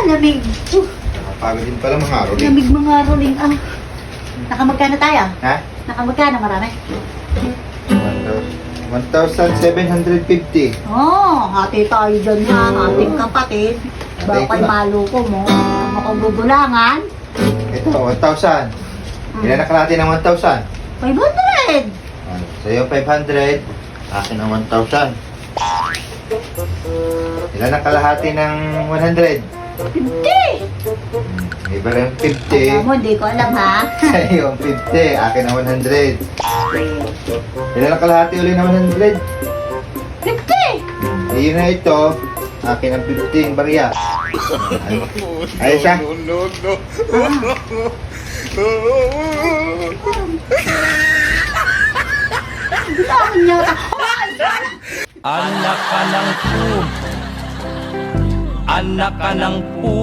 lamig. Nakapagod din pala mga araw eh. Lamig mga roling. Nakamagkano tayo? Ha? Nakamagkano marami? 1,750. Hati tayo dyan ha. Ating kapatid. Hati ko Bakit na. maluko mo? Makagugulangan. Ito, 1,000. Ilan na kalahati ng 1,000? 500. Sa'yo 500. Akin ang 1,000. Ilan na kalahati ng 100? 50. Iba rin Alam 50. mo, hindi ko alam ha. Sa'yo ang 50. Akin ang 100. Ilan na kalahati uli ng 100? 50. Ayun na ito. Akin ang 50 yung barya. Ayos siya? Bitawan niya. Anak ka ng pu. Anak ka ng pu.